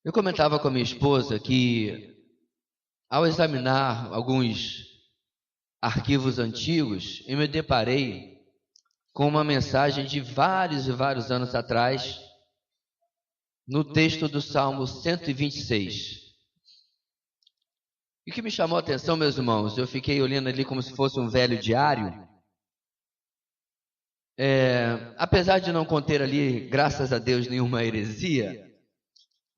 Eu comentava com a minha esposa que, ao examinar alguns arquivos antigos, eu me deparei com uma mensagem de vários e vários anos atrás, no texto do Salmo 126. E o que me chamou a atenção, meus irmãos, eu fiquei olhando ali como se fosse um velho diário. Apesar de não conter ali, graças a Deus, nenhuma heresia,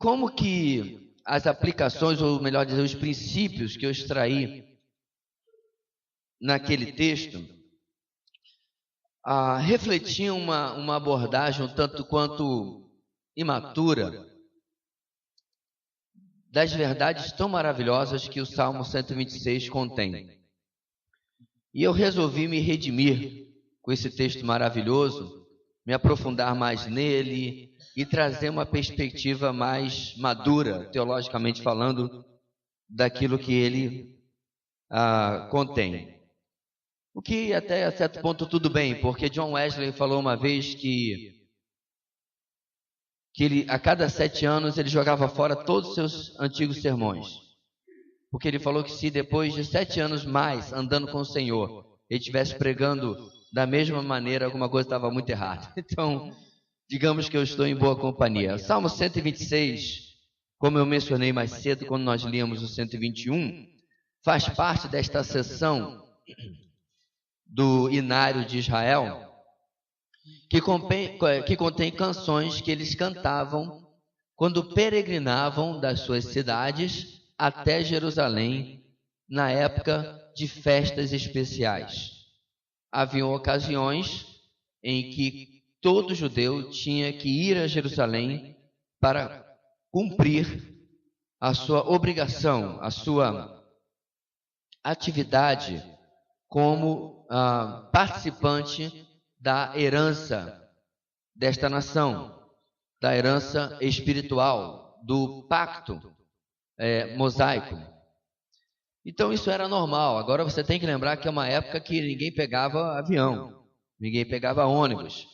como que as aplicações, ou melhor dizer, os princípios que eu extraí naquele texto, refletiam uma abordagem um tanto quanto imatura das verdades tão maravilhosas que o Salmo 126 contém. E eu resolvi me redimir com esse texto maravilhoso, me aprofundar mais nele e trazer uma perspectiva mais madura, teologicamente falando, daquilo que ele contém. O que até a certo ponto tudo bem, porque John Wesley falou uma vez que ele, a cada 7 anos ele jogava fora todos os seus antigos sermões. Porque ele falou que se depois de 7 anos mais andando com o Senhor, ele estivesse pregando da mesma maneira, alguma coisa estava muito errada. Então, digamos que eu estou em boa companhia. Salmo 126, como eu mencionei mais cedo, quando nós líamos o 121, faz parte desta seção do Inário de Israel, que contém canções que eles cantavam quando peregrinavam das suas cidades até Jerusalém, na época de festas especiais. Haviam ocasiões em que todo judeu tinha que ir a Jerusalém para cumprir a sua obrigação, a sua atividade como participante da herança desta nação, da herança espiritual, do pacto mosaico. Então isso era normal. Agora você tem que lembrar que é uma época que ninguém pegava avião, ninguém pegava ônibus.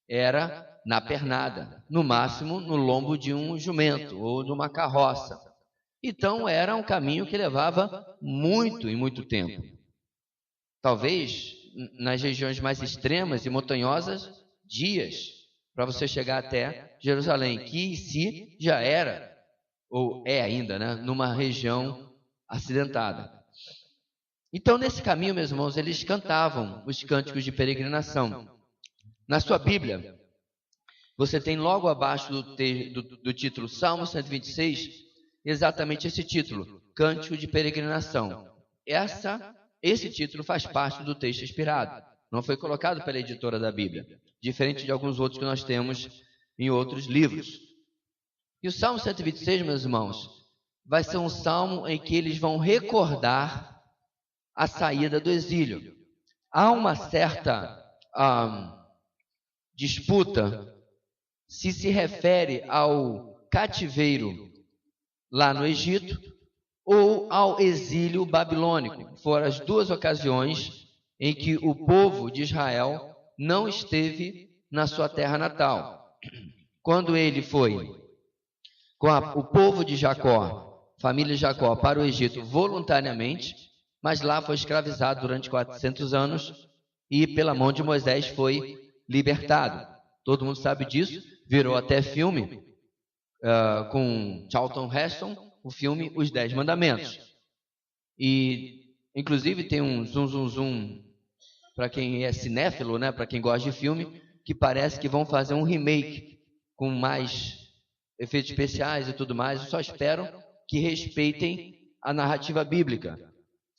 Era na pernada, no máximo no lombo de um jumento ou de uma carroça. Então era um caminho que levava muito e muito tempo. Talvez nas regiões mais extremas e montanhosas, dias para você chegar até Jerusalém, que em si já era, ou é ainda, né, numa região acidentada. Então, nesse caminho, meus irmãos, eles cantavam os cânticos de peregrinação. Na sua Bíblia, você tem logo abaixo do título Salmo 126, exatamente esse título, Cântico de Peregrinação. Esse título faz parte do texto inspirado. Não foi colocado pela editora da Bíblia, diferente de alguns outros que nós temos em outros livros. E o Salmo 126, meus irmãos, vai ser um salmo em que eles vão recordar a saída do exílio. Há uma certa disputa se refere ao cativeiro lá no Egito ou ao exílio babilônico. Foram as duas ocasiões em que o povo de Israel não esteve na sua terra natal. Quando ele foi com o povo de Jacó, família de Jacó, para o Egito voluntariamente, mas lá foi escravizado durante 400 anos e pela mão de Moisés foi libertado. Todo mundo sabe disso, virou até filme com Charlton Heston, o filme Os 10 Mandamentos. E, inclusive, tem um zoom, para quem é cinéfilo, né, para quem gosta de filme, que parece que vão fazer um remake com mais efeitos especiais e tudo mais. Eu só espero que respeitem a narrativa bíblica.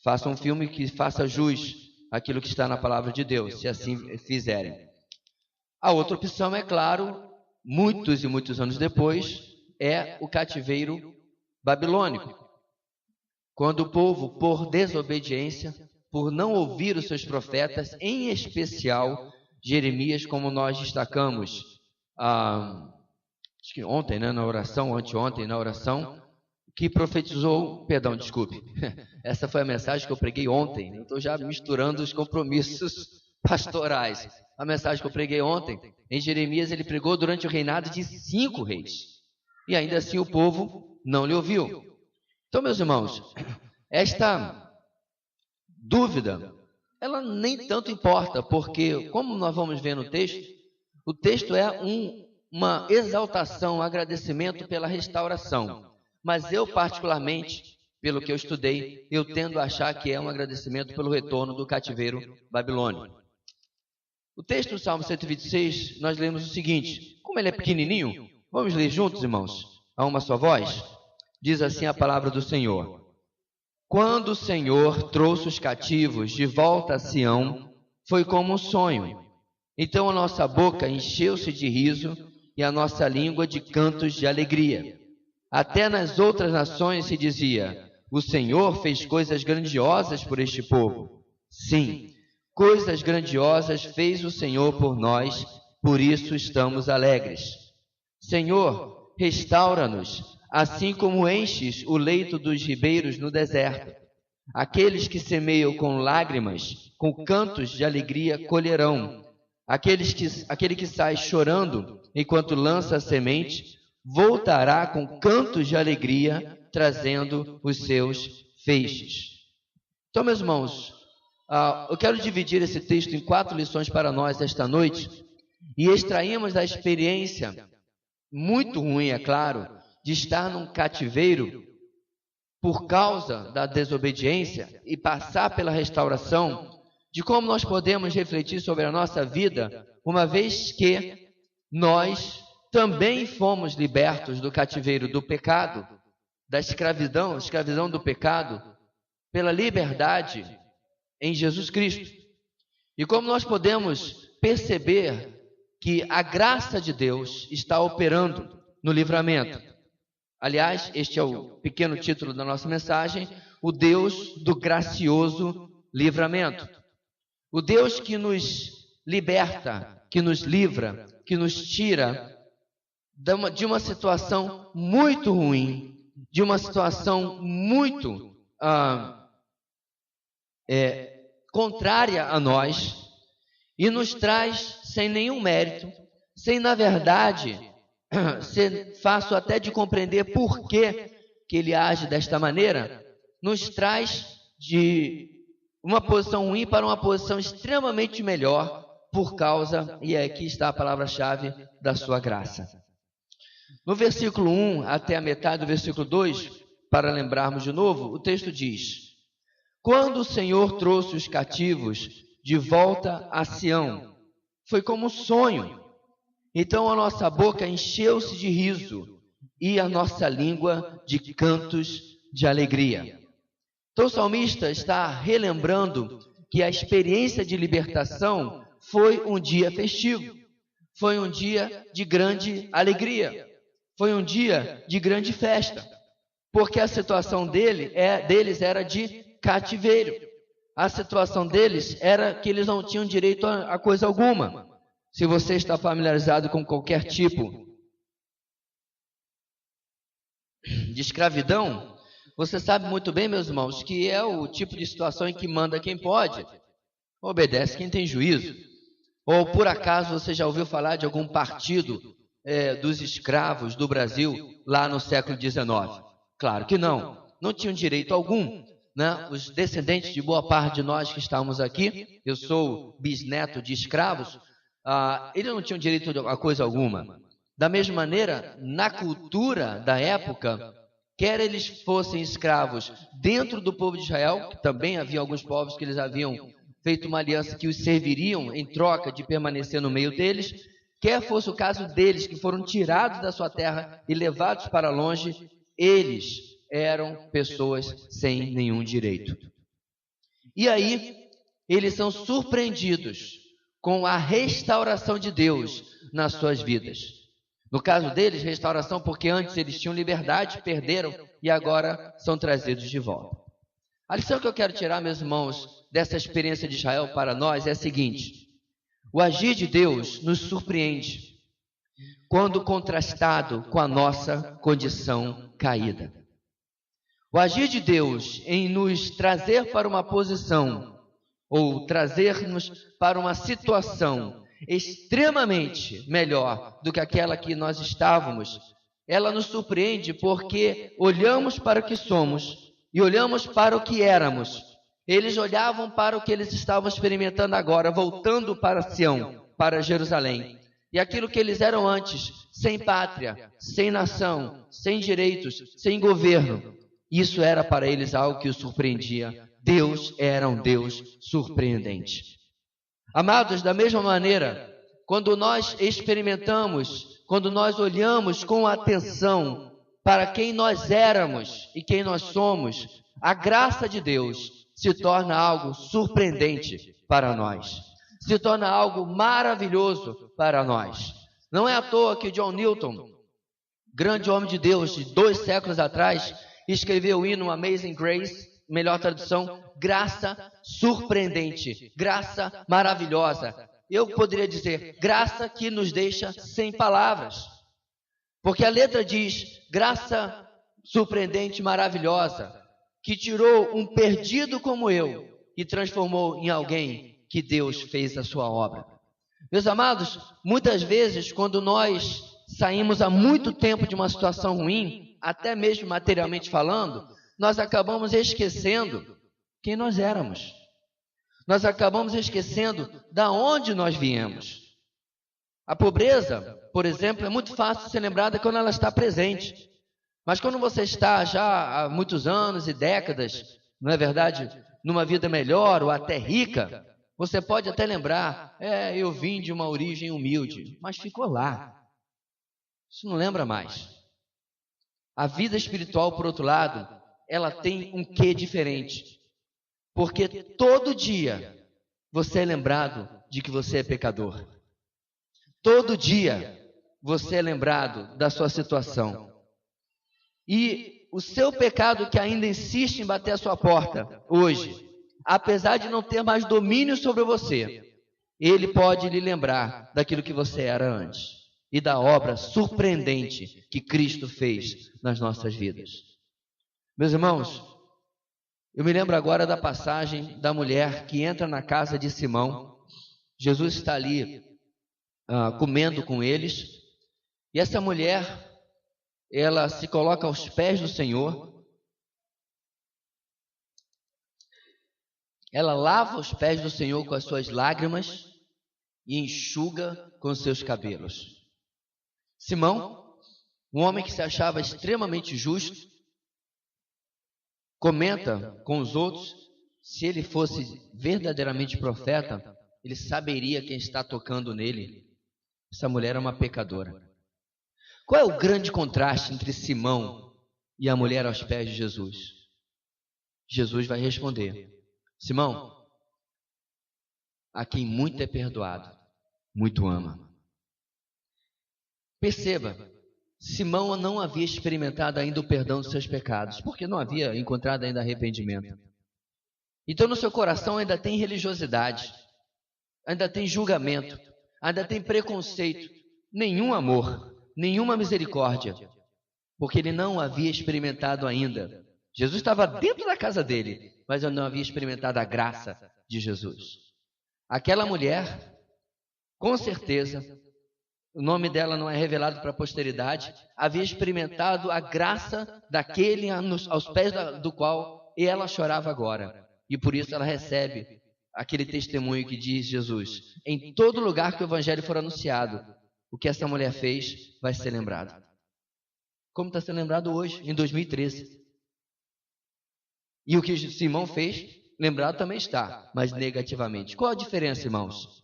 Façam um filme que faça jus àquilo que está na palavra de Deus, se assim fizerem. A outra opção, é claro, muitos e muitos anos depois, é o cativeiro babilônico. Quando o povo, por desobediência, por não ouvir os seus profetas, em especial Jeremias, como nós destacamos acho que ontem, né, na oração, anteontem na oração, que profetizou, perdão, desculpe, essa foi a mensagem que eu preguei ontem, eu estou já misturando os compromissos pastorais. A mensagem que eu preguei ontem, em Jeremias, ele pregou durante o reinado de 5 reis. E ainda assim o povo não lhe ouviu. Então, meus irmãos, esta dúvida, ela nem tanto importa, porque, como nós vamos ver no texto, o texto é uma exaltação, um agradecimento pela restauração. Mas eu, particularmente, pelo que eu estudei, eu tendo a achar que é um agradecimento pelo retorno do cativeiro babilônico. O texto do Salmo 126, nós lemos o seguinte, como ele é pequenininho, vamos ler juntos, irmãos, a uma só voz? Diz assim a palavra do Senhor. Quando o Senhor trouxe os cativos de volta a Sião, foi como um sonho. Então a nossa boca encheu-se de riso e a nossa língua de cantos de alegria. Até nas outras nações se dizia, o Senhor fez coisas grandiosas por este povo. Sim, coisas grandiosas fez o Senhor por nós, por isso estamos alegres. Senhor, restaura-nos, assim como enches o leito dos ribeiros no deserto. Aqueles que semeiam com lágrimas, com cantos de alegria colherão. Aquele que sai chorando enquanto lança a semente, voltará com cantos de alegria, trazendo os seus feixes. Então, meus irmãos, eu quero dividir esse texto em 4 lições para nós esta noite, e extraímos da experiência, muito ruim, é claro, de estar num cativeiro por causa da desobediência e passar pela restauração, de como nós podemos refletir sobre a nossa vida, uma vez que nós também fomos libertos do cativeiro do pecado, da escravidão do pecado, pela liberdade em Jesus Cristo. E como nós podemos perceber que a graça de Deus está operando no livramento. Aliás, este é o pequeno título da nossa mensagem, o Deus do gracioso livramento. O Deus que nos liberta, que nos livra, que nos tira de uma situação muito ruim, de uma situação muito contrária a nós, e nos traz sem nenhum mérito, sem, na verdade, ser fácil até de compreender por que ele age desta maneira, nos traz de uma posição ruim para uma posição extremamente melhor, por causa, e aqui está a palavra-chave, da sua graça. No versículo 1 até a metade do versículo 2, para lembrarmos de novo, o texto diz: quando o Senhor trouxe os cativos de volta a Sião, foi como um sonho. Então a nossa boca encheu-se de riso e a nossa língua de cantos de alegria. Então o salmista está relembrando que a experiência de libertação foi um dia festivo, foi um dia de grande alegria, foi um dia de grande festa, porque a situação deles era de cativeiro. A situação deles era que eles não tinham direito a coisa alguma. Se você está familiarizado com qualquer tipo de escravidão, você sabe muito bem, meus irmãos, que é o tipo de situação em que manda quem pode, obedece quem tem juízo. Ou por acaso você já ouviu falar de algum partido dos escravos do Brasil lá no século XIX? Claro que não, não tinham direito algum. Né? Os descendentes de boa parte de nós que estamos aqui, eu sou bisneto de escravos, eles não tinham direito a coisa alguma. Da mesma maneira, na cultura da época, quer eles fossem escravos dentro do povo de Israel, que também havia alguns povos que eles haviam feito uma aliança que os serviriam em troca de permanecer no meio deles, quer fosse o caso deles que foram tirados da sua terra e levados para longe, eles eram pessoas sem nenhum direito. E aí, eles são surpreendidos com a restauração de Deus nas suas vidas. No caso deles, restauração porque antes eles tinham liberdade, perderam e agora são trazidos de volta. A lição que eu quero tirar, meus irmãos, dessa experiência de Israel para nós é a seguinte: o agir de Deus nos surpreende quando contrastado com a nossa condição caída. O agir de Deus em nos trazer para uma posição ou trazer-nos para uma situação extremamente melhor do que aquela que nós estávamos ela nos surpreende porque olhamos para o que somos e olhamos para o que éramos. Eles olhavam para o que eles estavam experimentando agora, voltando para Sião, para Jerusalém. E aquilo que eles eram antes, sem pátria, sem nação, sem direitos, sem governo, isso era para eles algo que os surpreendia. Deus era um Deus surpreendente. Amados, da mesma maneira, quando nós experimentamos, quando nós olhamos com atenção para quem nós éramos e quem nós somos, a graça de Deus se torna algo surpreendente para nós. Se torna algo maravilhoso para nós. Não é à toa que John Newton, grande homem de Deus de 2 séculos atrás, escreveu o hino Amazing Grace, melhor tradução, graça surpreendente, graça maravilhosa. Eu poderia dizer, graça que nos deixa sem palavras. Porque a letra diz, graça surpreendente, maravilhosa, que tirou um perdido como eu e transformou em alguém que Deus fez a sua obra. Meus amados, muitas vezes quando nós saímos há muito tempo de uma situação ruim, até mesmo materialmente falando, nós acabamos esquecendo quem nós éramos. Nós acabamos esquecendo da onde nós viemos. A pobreza, por exemplo, é muito fácil ser lembrada quando ela está presente. Mas quando você está já há muitos anos e décadas, não é verdade, numa vida melhor ou até rica, você pode até lembrar, eu vim de uma origem humilde, mas ficou lá. Isso não lembra mais. A vida espiritual, por outro lado, ela tem um quê diferente. Porque todo dia você é lembrado de que você é pecador. Todo dia você é lembrado da sua situação. E o seu pecado que ainda insiste em bater a sua porta hoje, apesar de não ter mais domínio sobre você, ele pode lhe lembrar daquilo que você era antes e da obra surpreendente que Cristo fez nas nossas vidas. Meus irmãos, eu me lembro agora da passagem da mulher que entra na casa de Simão. Jesus está ali comendo com eles, e essa mulher, ela se coloca aos pés do Senhor, ela lava os pés do Senhor com as suas lágrimas e enxuga com seus cabelos. Simão, um homem que se achava extremamente justo, comenta com os outros, se ele fosse verdadeiramente profeta, ele saberia quem está tocando nele. Essa mulher é uma pecadora. Qual é o grande contraste entre Simão e a mulher aos pés de Jesus? Jesus vai responder, Simão, a quem muito é perdoado, muito ama. Perceba, Simão não havia experimentado ainda o perdão dos seus pecados, porque não havia encontrado ainda arrependimento. Então no seu coração ainda tem religiosidade, ainda tem julgamento, ainda tem preconceito, nenhum amor, nenhuma misericórdia, porque ele não havia experimentado ainda. Jesus estava dentro da casa dele, mas eu não havia experimentado a graça de Jesus. Aquela mulher, com certeza, o nome dela não é revelado para a posteridade, havia experimentado a graça daquele aos pés do qual ela chorava agora. E por isso ela recebe aquele testemunho que diz Jesus, em todo lugar que o evangelho for anunciado, o que essa mulher fez vai ser lembrado. Como está sendo lembrado hoje, em 2013. E o que Simão fez, lembrado também está, mas negativamente. Qual a diferença, irmãos?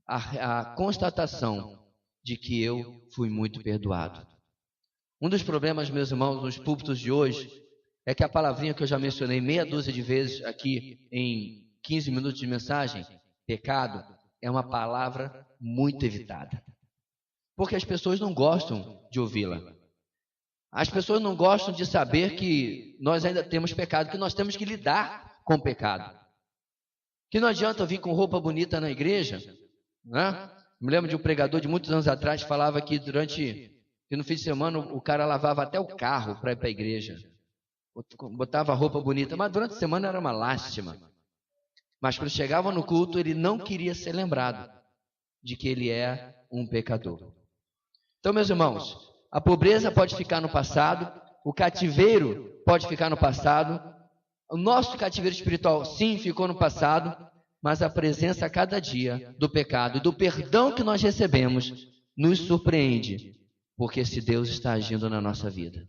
A constatação de que eu fui muito perdoado. Um dos problemas, meus irmãos, nos púlpitos de hoje, é que a palavrinha que eu já mencionei meia dúzia de vezes aqui em 15 minutos de mensagem, pecado, é uma palavra muito evitada. Porque as pessoas não gostam de ouvi-la. As pessoas não gostam de saber que nós ainda temos pecado, que nós temos que lidar com o pecado. Que não adianta eu vir com roupa bonita na igreja, né? Me lembro de um pregador de muitos anos atrás que falava que no fim de semana o cara lavava até o carro para ir para a igreja. Botava roupa bonita, mas durante a semana era uma lástima. Mas quando chegava no culto, ele não queria ser lembrado de que ele é um pecador. Então, meus irmãos, a pobreza pode ficar no passado, o cativeiro pode ficar no passado, o nosso cativeiro espiritual, sim, ficou no passado, mas a presença a cada dia do pecado e do perdão que nós recebemos nos surpreende, porque esse Deus está agindo na nossa vida.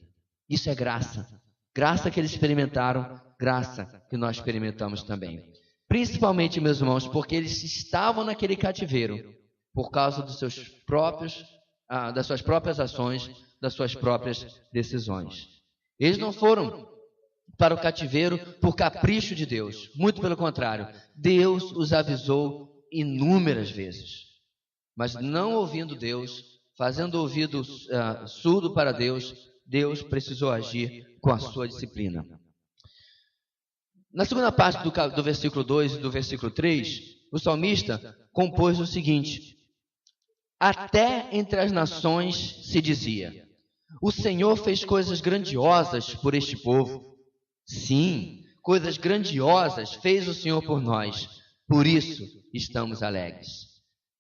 Isso é graça. Graça que eles experimentaram, graça que nós experimentamos também. Principalmente, meus irmãos, porque eles estavam naquele cativeiro por causa dos seus próprios, das suas próprias ações, das suas próprias decisões. Eles não foram para o cativeiro por capricho de Deus. Muito pelo contrário. Deus os avisou inúmeras vezes. Mas não ouvindo Deus, fazendo ouvido surdo para Deus, Deus precisou agir com a sua disciplina. Na segunda parte do versículo 2 e do versículo 3, o salmista compôs o seguinte: até entre as nações se dizia, o Senhor fez coisas grandiosas por este povo. Sim, coisas grandiosas fez o Senhor por nós, por isso estamos alegres.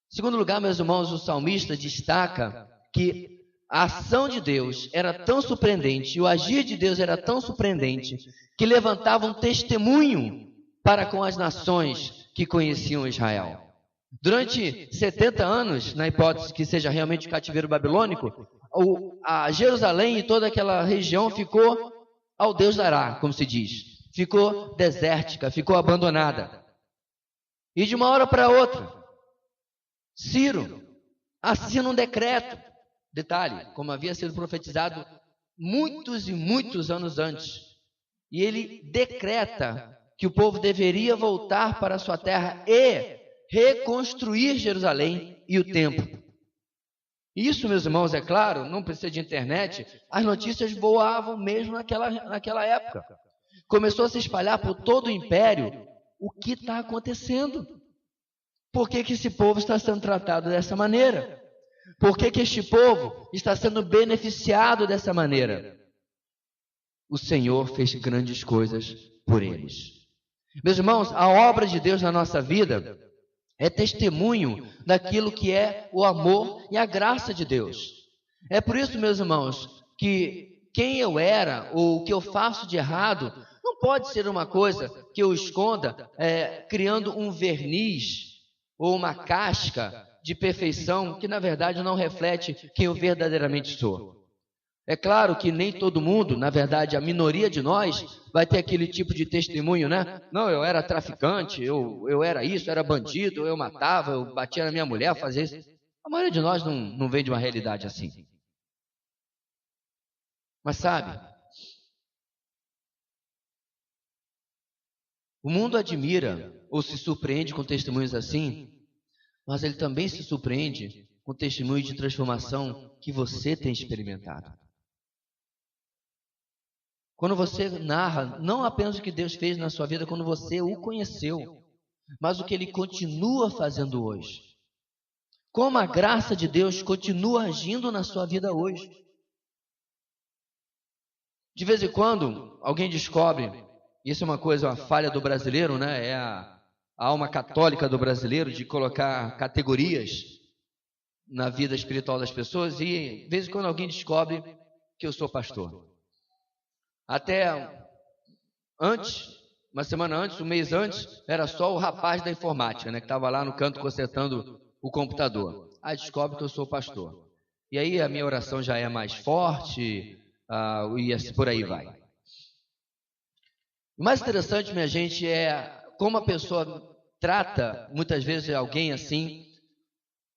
Em segundo lugar, meus irmãos, o salmista destaca que a ação de Deus era tão surpreendente, e o agir de Deus era tão surpreendente, que levantava um testemunho para com as nações que conheciam Israel. Durante 70 anos, na hipótese que seja realmente o cativeiro babilônico, a Jerusalém e toda aquela região ficou ao Deus dará, como se diz. Ficou desértica, ficou abandonada. E de uma hora para outra, Ciro assina um decreto. Detalhe, como havia sido profetizado muitos e muitos anos antes. E ele decreta que o povo deveria voltar para a sua terra e reconstruir Jerusalém e o templo. Isso, meus irmãos, é claro, não precisa de internet, as notícias voavam mesmo naquela época. Começou a se espalhar por todo o império o que está acontecendo. Por que esse povo está sendo tratado dessa maneira? Por que este povo está sendo beneficiado dessa maneira? O Senhor fez grandes coisas por eles. Meus irmãos, a obra de Deus na nossa vida é testemunho daquilo que é o amor e a graça de Deus. É por isso, meus irmãos, que quem eu era ou o que eu faço de errado não pode ser uma coisa que eu esconda criando um verniz ou uma casca de perfeição que na verdade não reflete quem eu verdadeiramente sou. É claro que nem todo mundo, na verdade a minoria de nós, vai ter aquele tipo de testemunho, né? Não, eu era traficante, eu era isso, eu era bandido, eu matava, eu batia na minha mulher, fazia isso. A maioria de nós não vem de uma realidade assim. Mas sabe, o mundo admira ou se surpreende com testemunhos assim, mas ele também se surpreende com testemunhos de transformação que você tem experimentado. Quando você narra, não apenas o que Deus fez na sua vida quando você o conheceu, mas o que Ele continua fazendo hoje. Como a graça de Deus continua agindo na sua vida hoje. De vez em quando, alguém descobre, isso é uma coisa, uma falha do brasileiro, né? É a alma católica do brasileiro de colocar categorias na vida espiritual das pessoas, e de vez em quando alguém descobre que eu sou pastor. Até antes, uma semana antes, um mês antes, era só o rapaz da informática, né, que estava lá no canto consertando o computador. Aí descobre que eu sou pastor. E aí a minha oração já é mais forte, e assim por aí vai. O mais interessante, minha gente, é como a pessoa trata, muitas vezes, alguém assim,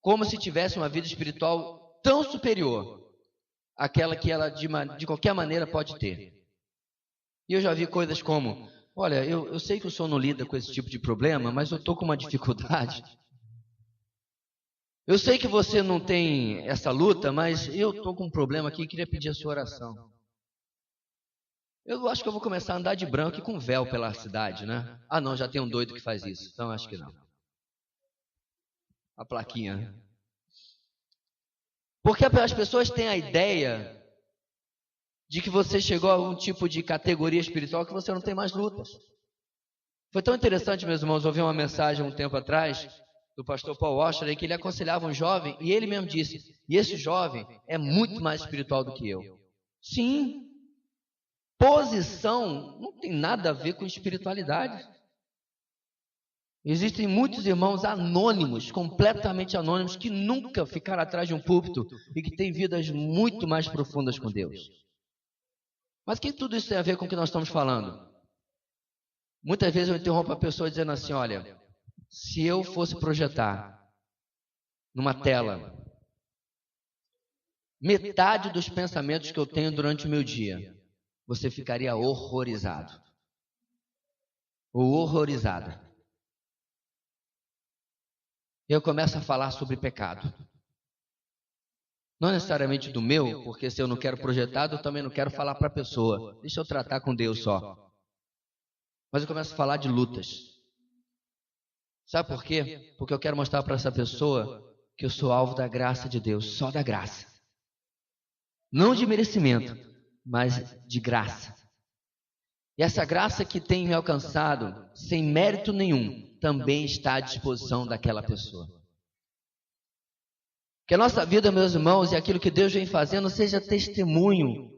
como se tivesse uma vida espiritual tão superior àquela que ela, de qualquer maneira, pode ter. E eu já vi coisas como, olha, eu sei que o senhor não lida com esse tipo de problema, mas eu estou com uma dificuldade. Eu sei que você não tem essa luta, mas eu estou com um problema aqui e queria pedir a sua oração. Eu acho que eu vou começar a andar de branco e com véu pela cidade, né? Ah, não, já tem um doido que faz isso, então acho que não. A plaquinha, né? Porque as pessoas têm a ideia de que você chegou a algum tipo de categoria espiritual que você não tem mais lutas. Foi tão interessante, meus irmãos, ouvir uma mensagem um tempo atrás do pastor Paul Washer, em que ele aconselhava um jovem, e ele mesmo disse, e esse jovem é muito mais espiritual do que eu. Sim, posição não tem nada a ver com espiritualidade. Existem muitos irmãos anônimos, completamente anônimos, que nunca ficaram atrás de um púlpito e que têm vidas muito mais profundas com Deus. Mas o que tudo isso tem a ver com o que nós estamos falando? Muitas vezes eu interrompo a pessoa dizendo assim, olha, se eu fosse projetar numa tela metade dos pensamentos que eu tenho durante o meu dia, você ficaria horrorizado. Ou horrorizada. Eu começo a falar sobre pecado. Não necessariamente do meu, porque se eu não quero projetado, eu também não quero falar para a pessoa. Deixa eu tratar com Deus só. Mas eu começo a falar de lutas. Sabe por quê? Porque eu quero mostrar para essa pessoa que eu sou alvo da graça de Deus, só da graça. Não de merecimento, mas de graça. E essa graça que tem me alcançado, sem mérito nenhum, também está à disposição daquela pessoa. Que a nossa vida, meus irmãos, e aquilo que Deus vem fazendo, seja testemunho.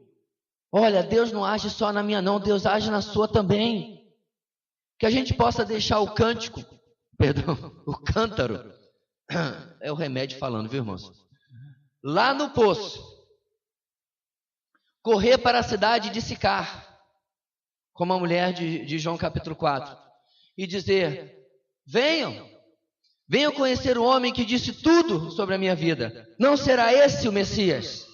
Olha, Deus não age só na minha não, Deus age na sua também. Que a gente possa deixar o cântico, o cântaro, é o remédio falando, viu, irmãos? Lá no poço, correr para a cidade de Sicar, como a mulher de João capítulo 4, e dizer, venham conhecer o homem que disse tudo sobre a minha vida. Não será esse o Messias?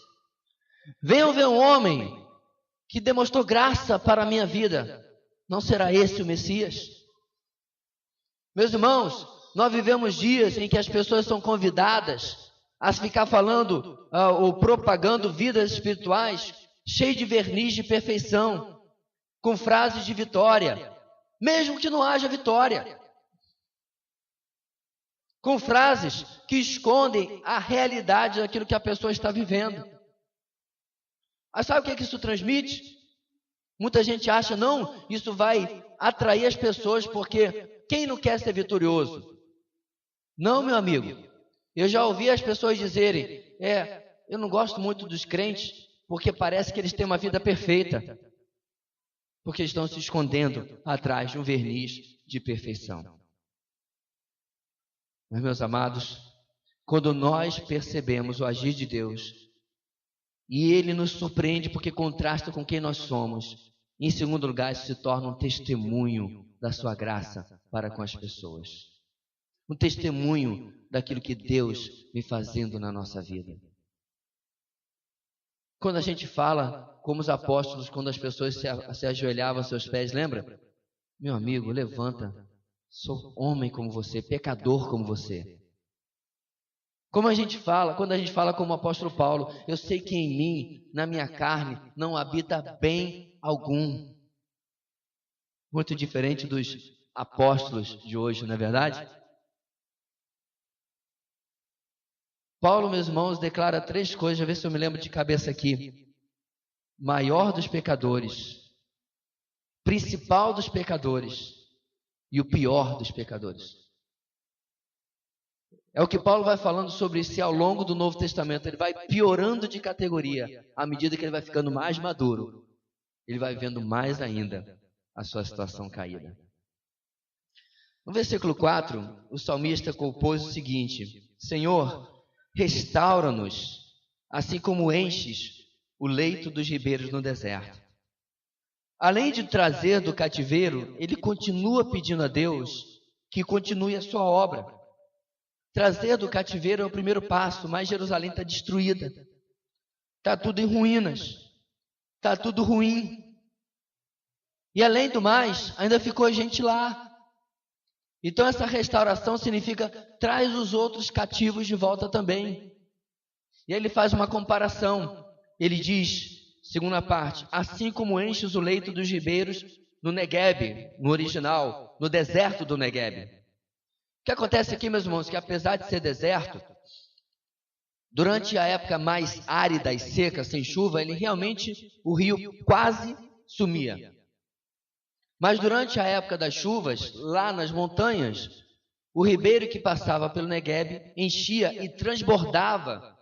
Venham ver um homem que demonstrou graça para a minha vida. Não será esse o Messias? Meus irmãos, nós vivemos dias em que as pessoas são convidadas a ficar falando ou propagando vidas espirituais cheias de verniz de perfeição, com frases de vitória, mesmo que não haja vitória. Com frases que escondem a realidade daquilo que a pessoa está vivendo. Mas sabe o que isso transmite? Muita gente acha, não, isso vai atrair as pessoas, porque quem não quer ser vitorioso? Não, meu amigo. Eu já ouvi as pessoas dizerem, eu não gosto muito dos crentes, porque parece que eles têm uma vida perfeita. Porque estão se escondendo atrás de um verniz de perfeição. Mas, meus amados, quando nós percebemos o agir de Deus, e Ele nos surpreende porque contrasta com quem nós somos, em segundo lugar, isso se torna um testemunho da sua graça para com as pessoas. Um testemunho daquilo que Deus vem fazendo na nossa vida. Quando a gente fala, como os apóstolos, quando as pessoas se ajoelhavam aos seus pés, lembra? Meu amigo, levanta. Sou homem como você, pecador como você. Como a gente fala, quando a gente fala como o apóstolo Paulo, eu sei que em mim, na minha carne, não habita bem algum. Muito diferente dos apóstolos de hoje, não é verdade? Paulo, meus irmãos, declara 3 coisas, deixa eu ver se eu me lembro de cabeça aqui. Maior dos pecadores, principal dos pecadores e o pior dos pecadores. É o que Paulo vai falando sobre si ao longo do Novo Testamento. Ele vai piorando de categoria à medida que ele vai ficando mais maduro. Ele vai vendo mais ainda a sua situação caída. No versículo 4, o salmista compôs o seguinte: Senhor, restaura-nos, assim como enches o leito dos ribeiros no deserto. Além de trazer do cativeiro, ele continua pedindo a Deus que continue a sua obra. Trazer do cativeiro é o primeiro passo, mas Jerusalém está destruída. Está tudo em ruínas. Está tudo ruim. E além do mais, ainda ficou gente lá. Então essa restauração significa, traz os outros cativos de volta também. E aí ele faz uma comparação. Ele diz, segunda parte, assim como enches o leito dos ribeiros no Negueb, no original, no deserto do Negueb. O que acontece aqui, meus irmãos, que apesar de ser deserto, durante a época mais árida e seca, sem chuva, o rio quase sumia. Mas durante a época das chuvas, lá nas montanhas, O ribeiro que passava pelo Neguebe enchia e transbordava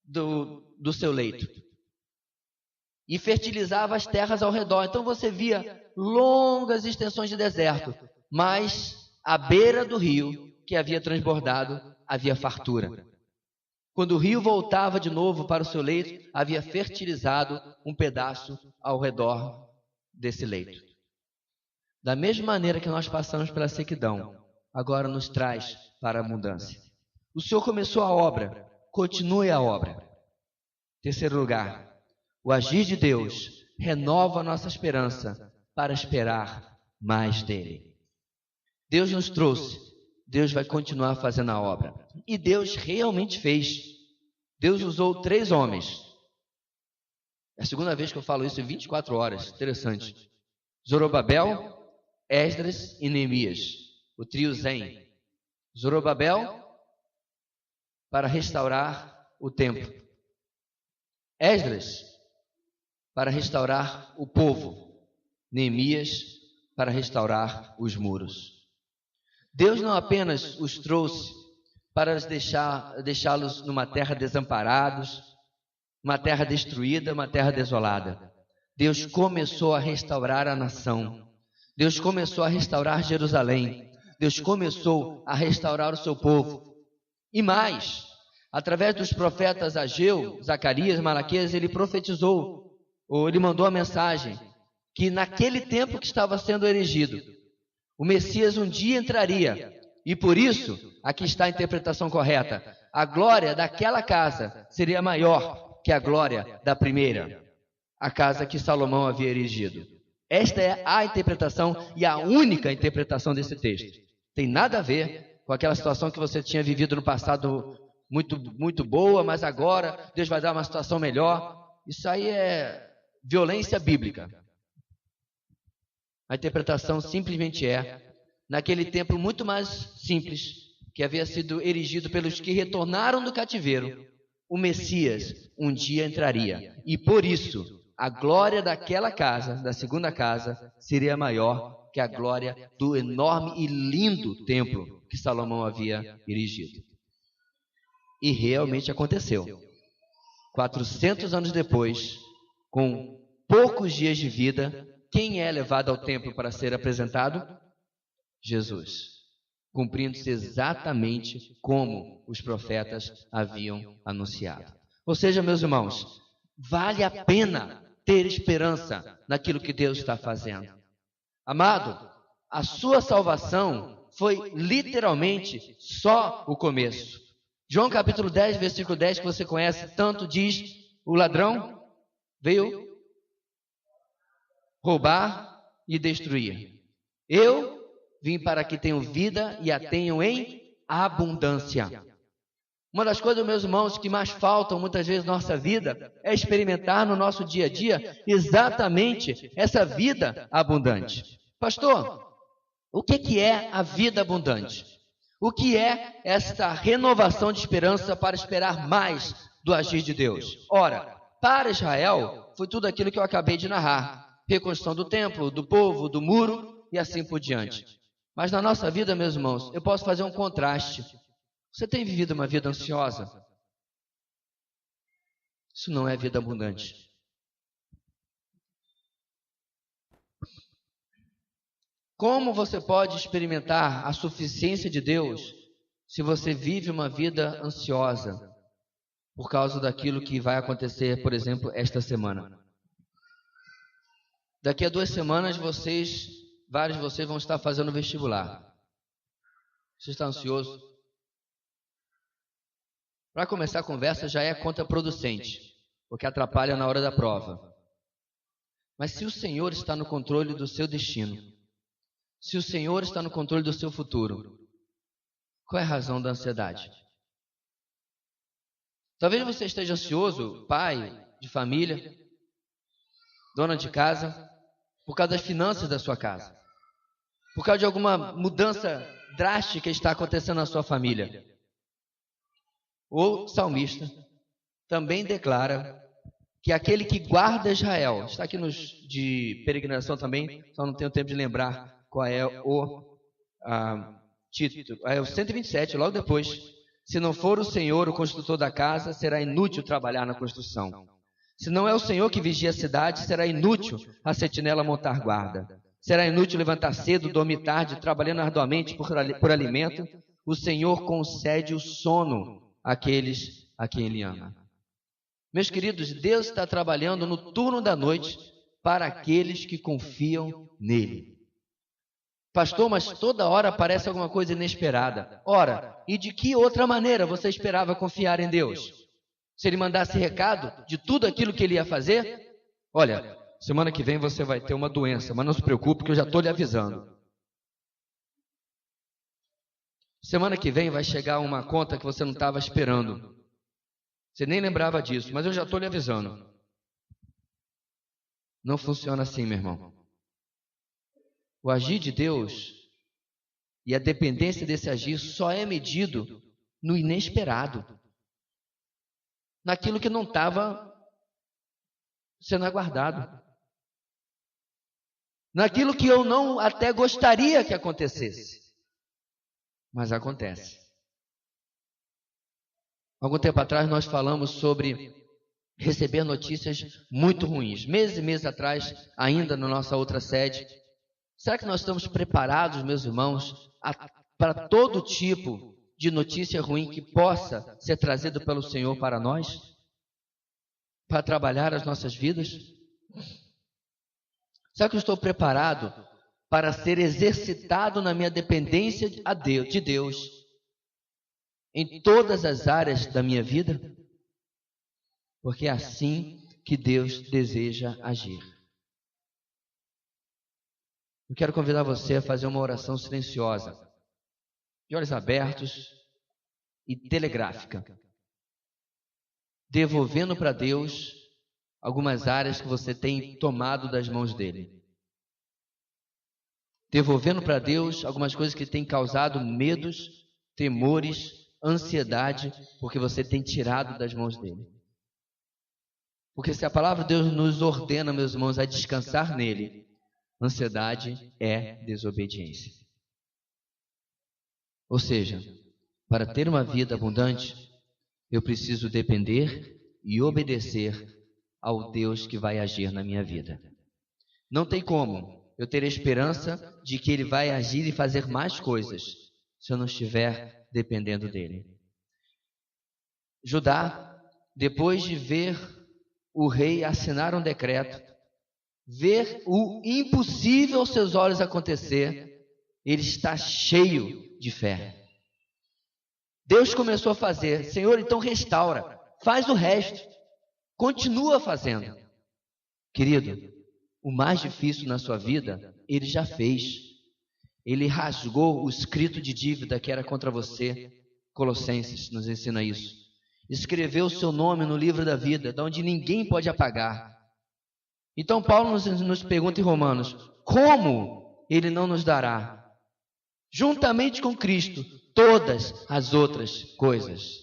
do seu leito e fertilizava as terras ao redor. Então você via longas extensões de deserto, mas à beira do rio que havia transbordado havia fartura. Quando o rio voltava de novo para o seu leito, havia fertilizado um pedaço ao redor desse leito. Da mesma maneira que nós passamos pela sequidão, agora nos traz para a abundância. O Senhor começou a obra, continue a obra. Terceiro lugar, o agir de Deus renova a nossa esperança para esperar mais dele. Deus nos trouxe, Deus vai continuar fazendo a obra. E Deus realmente fez. Deus usou 3 homens. É a segunda vez que eu falo isso em 24 horas. Interessante. Zorobabel, Esdras e Neemias. O trio Zen. Zorobabel para restaurar o templo. Esdras para restaurar o povo. Neemias para restaurar os muros. Deus não apenas os trouxe para deixá-los numa terra desamparados, uma terra destruída, uma terra desolada. Deus começou a restaurar a nação. Deus começou a restaurar Jerusalém. Deus começou a restaurar o seu povo. E mais, através dos profetas Ageu, Zacarias, Malaquias, ele profetizou, ou ele mandou a mensagem, que naquele templo que estava sendo erigido, o Messias um dia entraria. E por isso, aqui está a interpretação correta, a glória daquela casa seria maior que a glória da primeira, a casa que Salomão havia erigido. Esta é a interpretação e a única interpretação desse texto. Tem nada a ver com aquela situação que você tinha vivido no passado muito boa, mas agora Deus vai dar uma situação melhor. Isso aí é violência bíblica. A interpretação simplesmente naquele templo muito mais simples, que havia sido erigido pelos que retornaram do cativeiro, o Messias um dia entraria. E por isso, a glória daquela casa, da segunda casa, seria maior que a glória do enorme e lindo templo que Salomão havia erigido. E realmente aconteceu. 400 anos depois, com poucos dias de vida, quem é levado ao templo para ser apresentado? Jesus. Cumprindo-se exatamente como os profetas haviam anunciado. Ou seja, meus irmãos, vale a pena ter esperança naquilo que Deus está fazendo. Amado, a sua salvação foi literalmente só o começo. João capítulo 10, versículo 10, que você conhece tanto, diz: o ladrão veio roubar e destruir. Eu vim para que tenham vida e a tenham em abundância. Uma das coisas, meus irmãos, que mais faltam muitas vezes na nossa vida é experimentar no nosso dia a dia exatamente essa vida abundante. Pastor, o que é a vida abundante? O que é esta renovação de esperança para esperar mais do agir de Deus? Ora, para Israel foi tudo aquilo que eu acabei de narrar. Reconstrução do templo, do povo, do muro e assim por diante. Mas na nossa vida, meus irmãos, eu posso fazer um contraste. Você tem vivido uma vida ansiosa? Isso não é vida abundante. Como você pode experimentar a suficiência de Deus se você vive uma vida ansiosa por causa daquilo que vai acontecer, por exemplo, esta semana? Daqui a 2 semanas, vários de vocês vão estar fazendo vestibular. Você está ansioso? Para começar a conversa, já é contraproducente, porque atrapalha na hora da prova. Mas se o Senhor está no controle do seu destino, se o Senhor está no controle do seu futuro, qual é a razão da ansiedade? Talvez você esteja ansioso, pai de família, dona de casa, por causa das finanças da sua casa, por causa de alguma mudança drástica que está acontecendo na sua família. O salmista também declara que aquele que guarda Israel, está aqui nos de peregrinação também, só não tenho tempo de lembrar qual é o 127, logo depois. Se não for o Senhor o construtor da casa, será inútil trabalhar na construção. Se não é o Senhor que vigia a cidade, será inútil a sentinela montar guarda. Será inútil levantar cedo, dormir tarde, trabalhando arduamente por alimento. O Senhor concede o sono àqueles a quem Ele ama. Meus queridos, Deus está trabalhando no turno da noite para aqueles que confiam nele. Pastor, mas toda hora aparece alguma coisa inesperada. Ora, e de que outra maneira você esperava confiar em Deus? Se Ele mandasse recado de tudo aquilo que Ele ia fazer? Olha, semana que vem você vai ter uma doença, mas não se preocupe que eu já estou lhe avisando. Semana que vem vai chegar uma conta que você não estava esperando. Você nem lembrava disso, mas eu já estou lhe avisando. Não funciona assim, meu irmão. O agir de Deus e a dependência desse agir só é medido no inesperado. Naquilo que não estava sendo aguardado. Naquilo que eu não até gostaria que acontecesse. Mas acontece. Algum tempo atrás nós falamos sobre receber notícias muito ruins. Meses e meses atrás, ainda na nossa outra sede. Será que nós estamos preparados, meus irmãos, para todo tipo de notícia ruim que possa ser trazido pelo Senhor para nós? Para trabalhar as nossas vidas? Será que eu estou preparado para ser exercitado na minha dependência de Deus em todas as áreas da minha vida? Porque é assim que Deus deseja agir. Eu quero convidar você a fazer uma oração silenciosa, de olhos abertos e telegráfica, devolvendo para Deus algumas áreas que você tem tomado das mãos dele. Devolvendo para Deus algumas coisas que têm causado medos, temores, ansiedade, porque você tem tirado das mãos dele. Porque se a palavra de Deus nos ordena, meus irmãos, a descansar nele, ansiedade é desobediência. Ou seja, para ter uma vida abundante, eu preciso depender e obedecer ao Deus que vai agir na minha vida. Não tem como eu ter esperança de que Ele vai agir e fazer mais coisas se eu não estiver dependendo dEle. Judá, depois de ver o rei assinar um decreto, ver o impossível aos seus olhos acontecer, ele está cheio de fé. Deus começou a fazer. Senhor, então restaura, faz o resto, continua fazendo. Querido, o mais difícil na sua vida, Ele já fez. Ele rasgou o escrito de dívida que era contra você. Colossenses nos ensina isso. Escreveu o seu nome no livro da vida, de onde ninguém pode apagar. Então Paulo nos pergunta em Romanos, como Ele não nos dará, juntamente com Cristo, todas as outras coisas?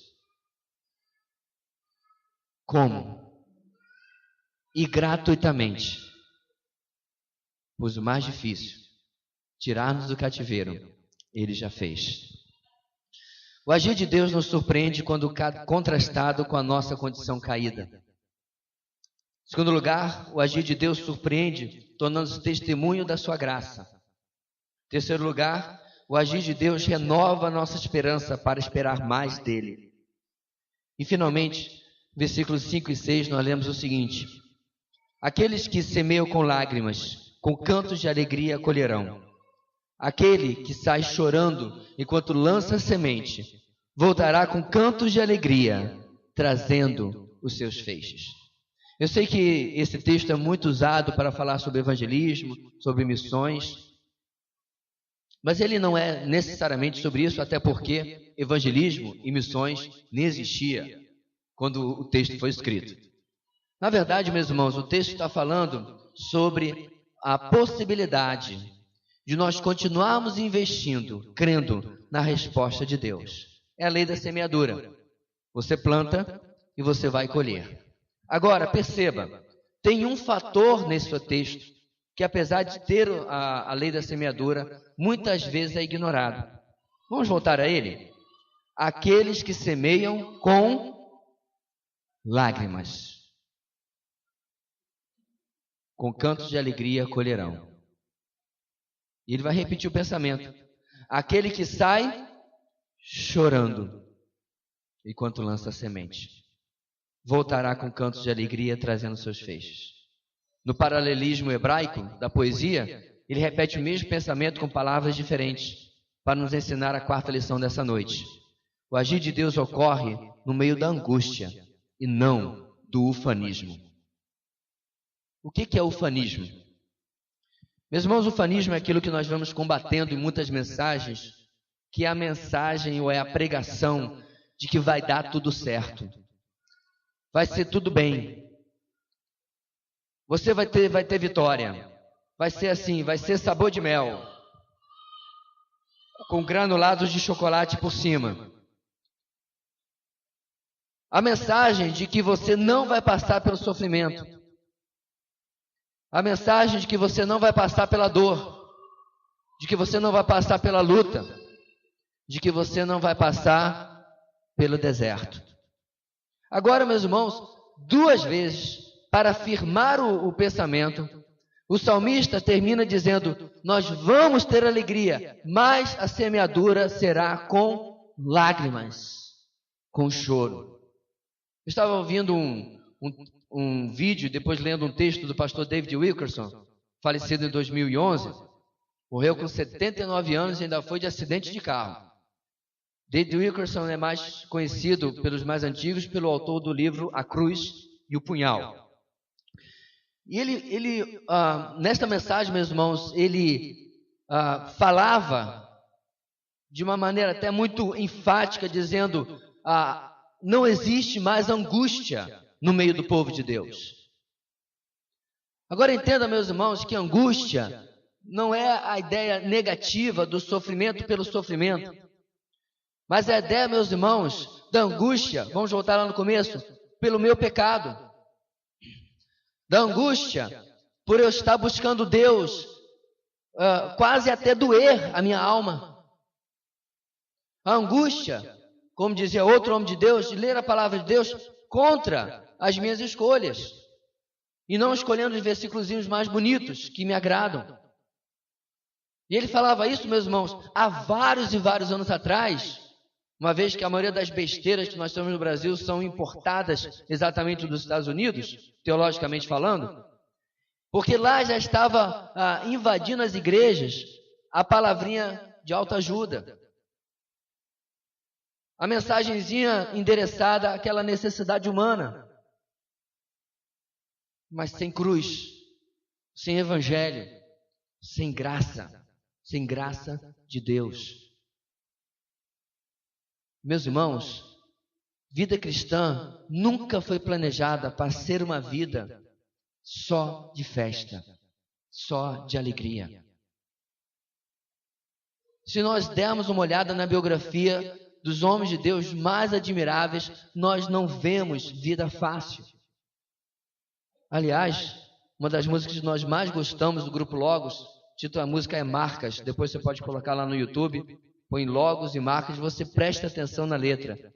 Como? E gratuitamente. Pois o mais difícil, tirar-nos do cativeiro, Ele já fez. O agir de Deus nos surpreende quando contrastado com a nossa condição caída. Em segundo lugar, o agir de Deus surpreende, tornando-se testemunho da sua graça. Em terceiro lugar, o agir de Deus renova a nossa esperança para esperar mais dele. E finalmente, versículos 5 e 6, nós lemos o seguinte: aqueles que semeiam com lágrimas, com cantos de alegria colherão. Aquele que sai chorando enquanto lança a semente, voltará com cantos de alegria, trazendo os seus feixes. Eu sei que esse texto é muito usado para falar sobre evangelismo, sobre missões, mas ele não é necessariamente sobre isso, até porque evangelismo e missões nem existia quando o texto foi escrito. Na verdade, meus irmãos, o texto está falando sobre a possibilidade de nós continuarmos investindo, crendo na resposta de Deus. É a lei da semeadura. Você planta e você vai colher. Agora, perceba, tem um fator nesse texto que, apesar de ter a lei da semeadura, muitas vezes é ignorado. Vamos voltar a ele? Aqueles que semeiam com lágrimas, com cantos de alegria colherão. E ele vai repetir o pensamento. Aquele que sai chorando, enquanto lança a semente, voltará com cantos de alegria trazendo seus feixes. No paralelismo hebraico da poesia, ele repete o mesmo pensamento com palavras diferentes, para nos ensinar a quarta lição dessa noite. O agir de Deus ocorre no meio da angústia e não do ufanismo. O que é ufanismo? Meus irmãos, o ufanismo é aquilo que nós vamos combatendo em muitas mensagens, que é a mensagem ou é a pregação de que vai dar tudo certo. Vai ser tudo bem. Você vai ter vitória. Vai ser assim, vai ser sabor de mel, com granulados de chocolate por cima. A mensagem de que você não vai passar pelo sofrimento. A mensagem de que você não vai passar pela dor. De que você não vai passar pela luta. De que você não vai passar pelo deserto. Agora, meus irmãos, duas vezes, para afirmar o pensamento, o salmista termina dizendo: nós vamos ter alegria, mas a semeadura será com lágrimas, com choro. Eu estava ouvindo um vídeo, depois lendo um texto do pastor David Wilkerson, falecido em 2011, morreu com 79 anos e ainda foi de acidente de carro. David Wilkerson é mais conhecido pelos mais antigos pelo autor do livro A Cruz e o Punhal. E ele nesta mensagem, meus irmãos, ele falava de uma maneira até muito enfática, dizendo: não existe mais angústia no meio do povo de Deus. Agora entenda, meus irmãos, que angústia não é a ideia negativa do sofrimento pelo sofrimento, mas a ideia, meus irmãos, da angústia, vamos voltar lá no começo, pelo meu pecado. Da angústia por eu estar buscando Deus, quase até doer a minha alma. A angústia, como dizia outro homem de Deus, de ler a palavra de Deus contra as minhas escolhas. E não escolhendo os versículos mais bonitos, que me agradam. E ele falava isso, meus irmãos, há vários e vários anos atrás, uma vez que a maioria das besteiras que nós temos no Brasil são importadas exatamente dos Estados Unidos, teologicamente falando, porque lá já estava invadindo as igrejas a palavrinha de autoajuda. A mensagenzinha endereçada àquela necessidade humana, mas sem cruz, sem evangelho, sem graça de Deus. Meus irmãos, vida cristã nunca foi planejada para ser uma vida só de festa, só de alegria. Se nós dermos uma olhada na biografia dos homens de Deus mais admiráveis, nós não vemos vida fácil. Aliás, uma das músicas que nós mais gostamos do Grupo Logos, o título da música é Marcas, depois você pode colocar lá no YouTube, põe Logos e Marcas, você presta atenção na letra.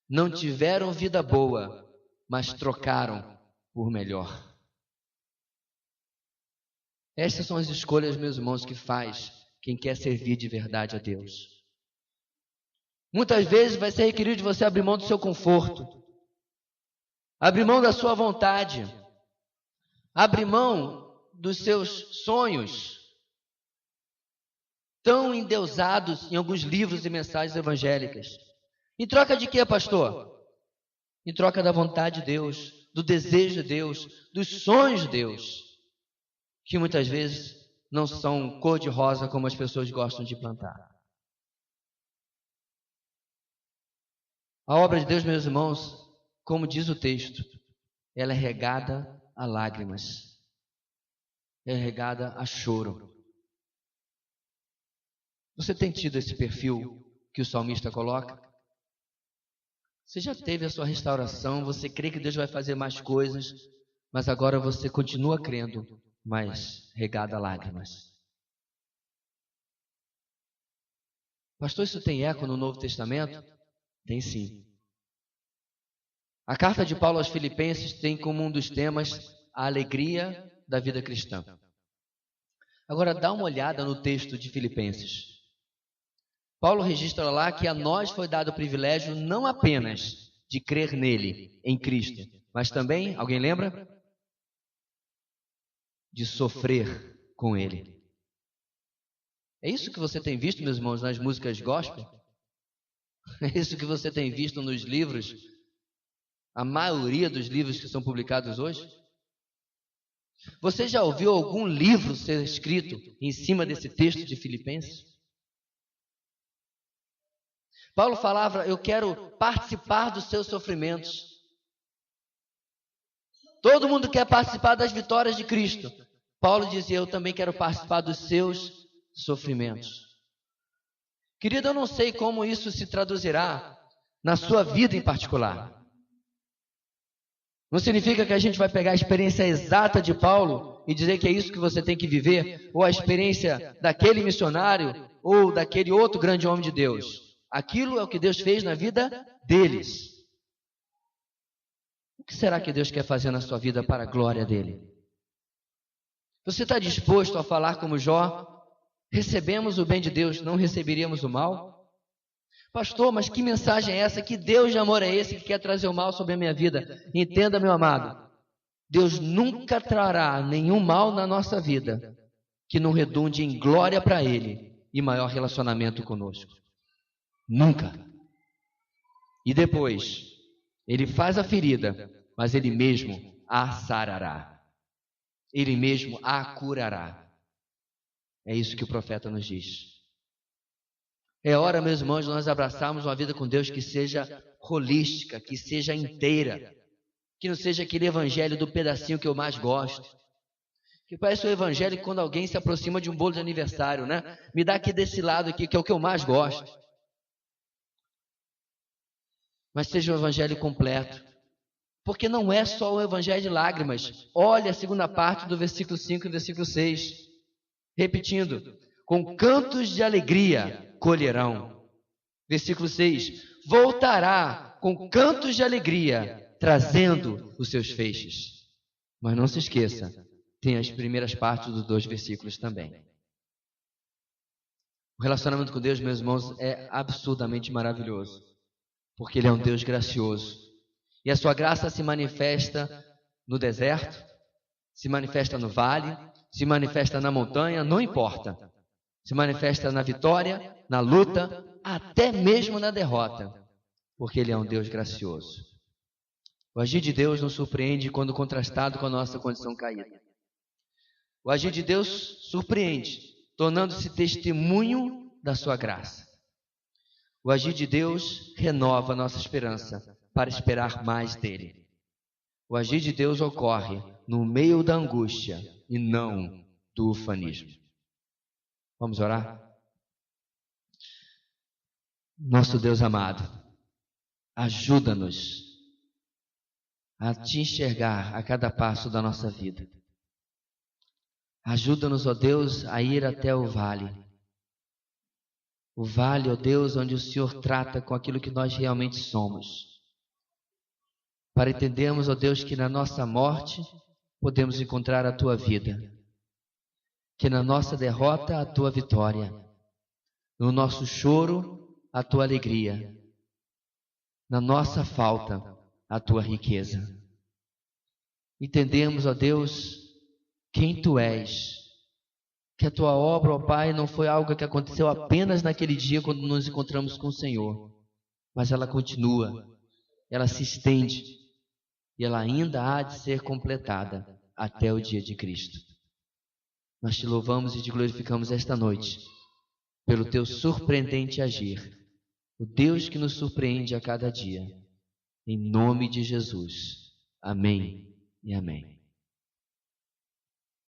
Não tiveram vida boa, mas trocaram por melhor. Essas são as escolhas, meus irmãos, que faz quem quer servir de verdade a Deus. Muitas vezes vai ser requerido de você abrir mão do seu conforto, abrir mão da sua vontade, abrir mão dos seus sonhos, tão endeusados em alguns livros e mensagens evangélicas. Em troca de quê, pastor? Em troca da vontade de Deus, do desejo de Deus, dos sonhos de Deus, que muitas vezes não são cor-de-rosa como as pessoas gostam de plantar. A obra de Deus, meus irmãos, como diz o texto, ela é regada a lágrimas, é regada a choro. Você tem tido esse perfil que o salmista coloca? Você já teve a sua restauração, você crê que Deus vai fazer mais coisas, mas agora você continua crendo, mas, regada a lágrimas. Pastor, isso tem eco no Novo Testamento? Tem sim. A carta de Paulo aos Filipenses tem como um dos temas a alegria da vida cristã. Agora dá uma olhada no texto de Filipenses. Paulo registra lá que a nós foi dado o privilégio não apenas de crer nele, em Cristo, mas também, alguém lembra? De sofrer com ele. É isso que você tem visto, meus irmãos, nas músicas gospel? É isso que você tem visto nos livros? A maioria dos livros que são publicados hoje? Você já ouviu algum livro ser escrito em cima desse texto de Filipenses? Paulo falava, eu quero participar dos seus sofrimentos. Todo mundo quer participar das vitórias de Cristo. Paulo dizia, eu também quero participar dos seus sofrimentos. Querido, eu não sei como isso se traduzirá na sua vida em particular. Não significa que a gente vai pegar a experiência exata de Paulo e dizer que é isso que você tem que viver, ou a experiência daquele missionário, ou daquele outro grande homem de Deus. Aquilo é o que Deus fez na vida deles. O que será que Deus quer fazer na sua vida para a glória dele? Você está disposto a falar como Jó? Recebemos o bem de Deus, não receberíamos o mal? Pastor, mas que mensagem é essa? Que Deus de amor é esse que quer trazer o mal sobre a minha vida? Entenda, meu amado, Deus nunca trará nenhum mal na nossa vida que não redunde em glória para Ele e maior relacionamento conosco. Nunca. E depois, Ele faz a ferida, mas Ele mesmo a sarará. Ele mesmo a curará. É isso que o profeta nos diz. É hora, meus irmãos, de nós abraçarmos uma vida com Deus que seja holística, que seja inteira, que não seja aquele evangelho do pedacinho que eu mais gosto, que parece o evangelho quando alguém se aproxima de um bolo de aniversário, né? Me dá aqui desse lado aqui, que é o que eu mais gosto. Mas seja um evangelho completo, porque não é só o evangelho de lágrimas. Olha a segunda parte do versículo 5 e versículo 6, repetindo, com cantos de alegria colherão. Versículo 6, voltará com cantos de alegria, trazendo os seus feixes. Mas não se esqueça, tem as primeiras partes dos 2 versículos também. O relacionamento com Deus, meus irmãos, é absurdamente maravilhoso, porque Ele é um Deus gracioso. E a sua graça se manifesta no deserto, se manifesta no vale, se manifesta na montanha, não importa. Se manifesta na vitória, na luta, até mesmo na derrota, porque Ele é um Deus gracioso. O agir de Deus nos surpreende quando contrastado com a nossa condição caída. O agir de Deus surpreende, tornando-se testemunho da sua graça. O agir de Deus renova a nossa esperança para esperar mais dele. O agir de Deus ocorre no meio da angústia e não do ufanismo. Vamos orar? Nosso Deus amado, ajuda-nos a te enxergar a cada passo da nossa vida. Ajuda-nos, ó Deus, a ir até o vale. O vale, ó Deus, onde o Senhor trata com aquilo que nós realmente somos. Para entendermos, ó Deus, que na nossa morte podemos encontrar a Tua vida. Que na nossa derrota a Tua vitória. No nosso choro a Tua alegria. Na nossa falta a Tua riqueza. Entendemos, ó Deus, quem Tu és. Que a Tua obra, ó Pai, não foi algo que aconteceu apenas naquele dia quando nos encontramos com o Senhor. Mas ela continua, ela se estende e ela ainda há de ser completada até o dia de Cristo. Nós Te louvamos e Te glorificamos esta noite pelo Teu surpreendente agir, o Deus que nos surpreende a cada dia. Em nome de Jesus. Amém e amém.